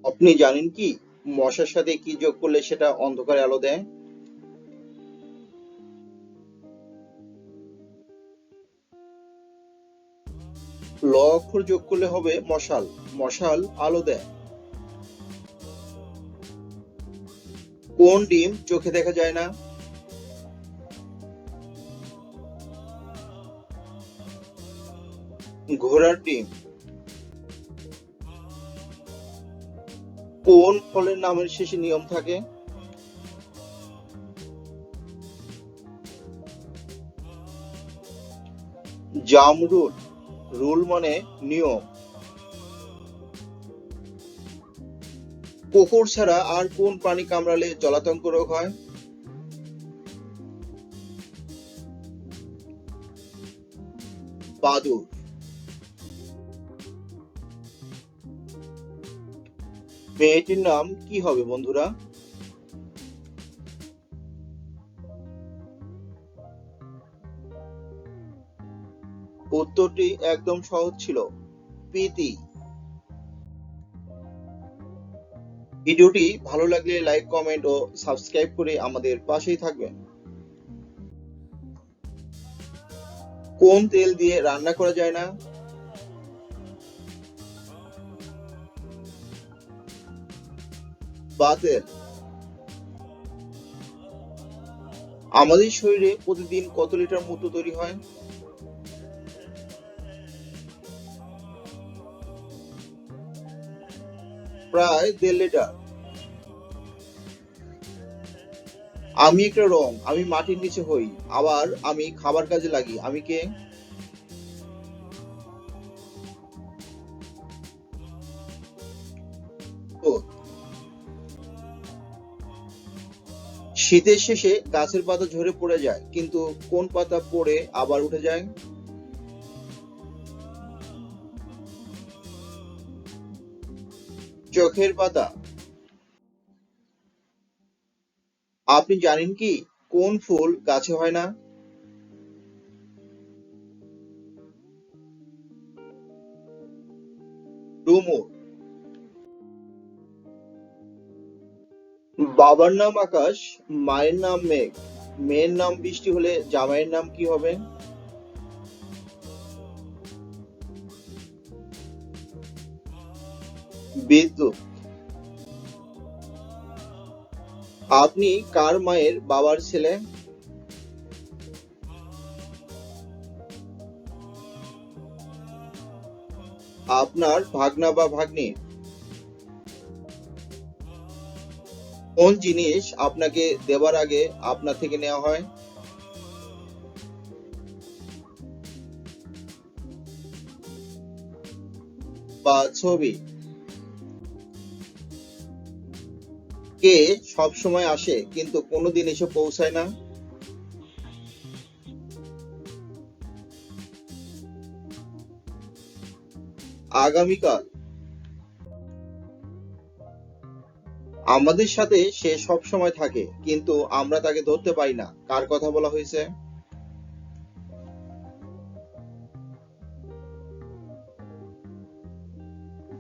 আপনি জানেন কি মশার সাথে কি যোগ করলে সেটা অন্ধকারে আলো দেয়? ল অক্ষর যোগ করলে হবে মশাল। মশাল আলো দেয়। কোন ডিম চোখে দেখা যায় না? ঘোড়ার ডিম। কোন ফলের নামের শেষে নিয়ম থাকে? জামরুল। রুল মানে নিয়ম। কুকুর ছাড়া আর কোন প্রাণী কামড়ালে জলাতঙ্ক রোগ হয়? বাদুড়। মেয়েটির নাম কি হবে বন্ধুরা? উত্তরটি একদম সহজ ছিল, প্রীতি। ভিডিওটি ভালো লাগলে লাইক, কমেন্ট ও সাবস্ক্রাইব করে আমাদের পাশেই থাকবেন। কোন তেল দিয়ে রান্না করা যায় না? বাতেল। আমাদের শরীরে প্রতিদিন কত লিটার মূত্র তৈরি হয়? প্রায় 1.5 লিটার। আমি একটা রং, আমি মাটির নিচে হই, আবার আমি খাবার কাজে লাগি, আমি কে? তো শীতের শেষে গাছের পাতা ঝরে পড়ে যায়, কিন্তু কোন পাতা পড়ে আবার উঠে যায়? চোখের পাতা। আপনি জানেন কি কোন ফুল গাছে হয় না? ডুমুর। বাবার নাম আকাশ, মায়ের নাম মেঘ, মেয়ের নাম বৃষ্টি হলে জামাইয়ের নাম কি হবে? বিদ্যুৎ। আপনি কার মায়ের বাবার ছেলে? আপনার ভাগনা বা ভাগ্নি। কোন জিনিস আপনাকে দেবার আগে আপনার থেকে নেওয়া হয়? বা ছবি। কে সব সময় আসে কিন্তু কোনোদিন এসে পৌঁছায় না? আগামীকাল। আমাদের সাথে সে সব সময় থাকে কিন্তু আমরা তাকে ধরতে পারি না, কার কথা বলা হয়েছে?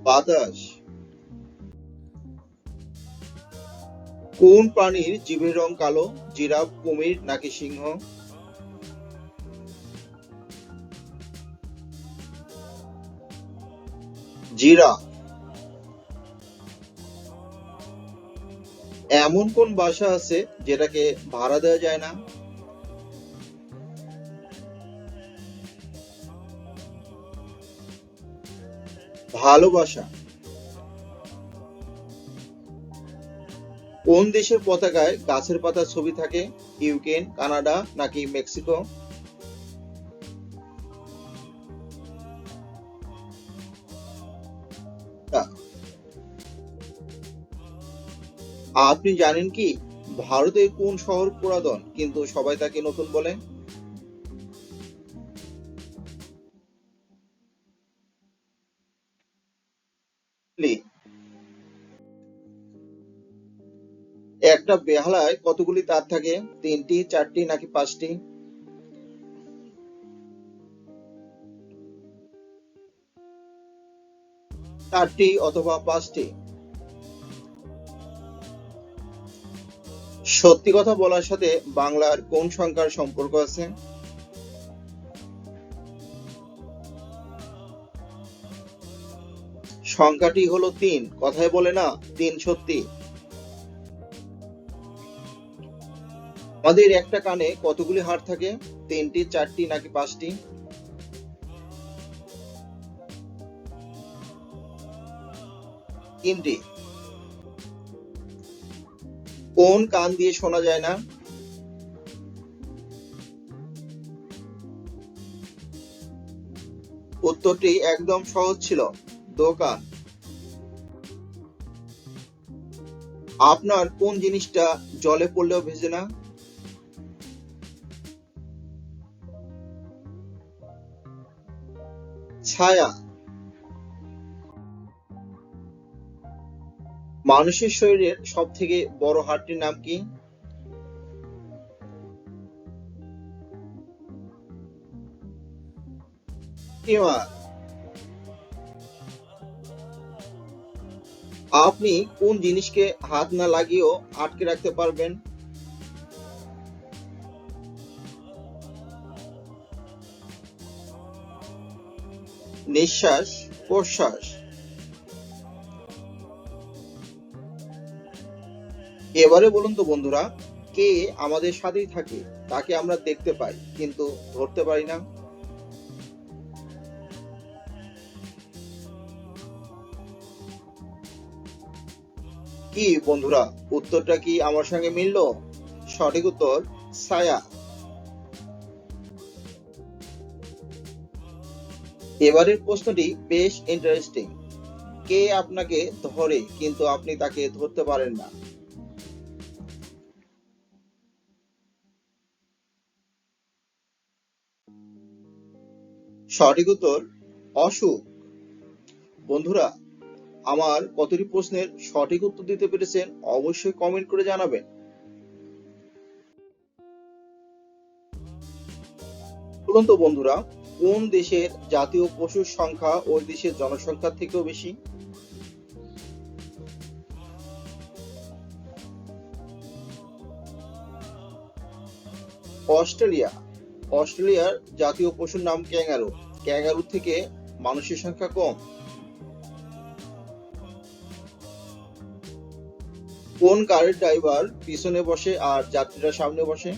বাতাস। কোন প্রাণীর জিভের রং কালো? জিরাফ, কুমির নাকি সিংহ? জিরাফ। এমন কোন বাসা আছে যেটাকে ভাড়া দেওয়া যায় না? ভালোবাসা। কোন দেশের পতাকায় গাছের পাতার ছবি থাকে? ইউক্রেন, কানাডা নাকি মেক্সিকো? তা, আপনি জানেন কি ভারতের কোন শহর পুরাতন কিন্তু সবাই তাকে নতুন বলে? দিল্লি। একটা বেহালায় কতগুলি তার থাকে? 3টি, 4টি নাকি 5টি? 4টি অথবা 5টি? সত্যি কথা বলার সাথে বাংলার কোন সংখ্যার সম্পর্ক আছে? সংখ্যাটি হলো ৩। কথায় বলে না ৩ সত্যি। আমাদের একটা কানে কতগুলি হাড় থাকে? ৩টি, ৪টি নাকি ৫টি? ৩টি। কোন কান দিয়ে শোনা যায় না? উত্তরটি একদম সহজ ছিল, দোকান। আপনার কোন জিনিসটা জলে পড়লেও ভেজে না? ছায়া। মানুষের শরীরের সব থেকে বড় হাড়টির নাম কি? ফিমার। আপনি কোন জিনিসকে হাত না লাগিয়েও আটকে রাখতে পারবেন? নিঃশ্বাস, প্রশ্বাস। এবারে বলুন তো বন্ধুরা, কে আমাদের সাথেই থাকে, তাকে আমরা দেখতে পাই কিন্তু ধরতে পারি না? কি বন্ধুরা, উত্তরটা কি আমার সঙ্গে মিললো? সঠিক উত্তর ছায়া। এবারের প্রশ্নটি বেশ ইন্টারেস্টিং। কে আপনাকে ধরে কিন্তু আপনি তাকে ধরতে পারেন না? সঠিক উত্তর অসুখ। বন্ধুরা, আমার কতটি প্রশ্নের সঠিক উত্তর দিতে পেরেছেন অবশ্যই কমেন্ট করে জানাবেন। বলুন তো বন্ধুরা, কোন দেশের জাতীয় পশুর সংখ্যা ওই দেশের জনসংখ্যার থেকেও বেশি? অস্ট্রেলিয়া। অস্ট্রেলিয়ার জাতীয় পশুর নাম ক্যাঙ্গারু। ক্যাঙ্গারুর থেকে মানুষের সংখ্যা কম। কোন গাড়ির ড্রাইভার পিছনে বসে আর যাত্রীরা সামনে বসে?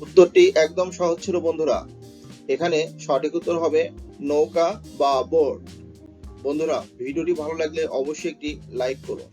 উত্তরটি একদম সহজ ছিল বন্ধুরা। এখানে সঠিক উত্তর হবে নৌকা বা বোট। বন্ধুরা, ভিডিওটি ভালো লাগলে অবশ্যই একটি লাইক করুন।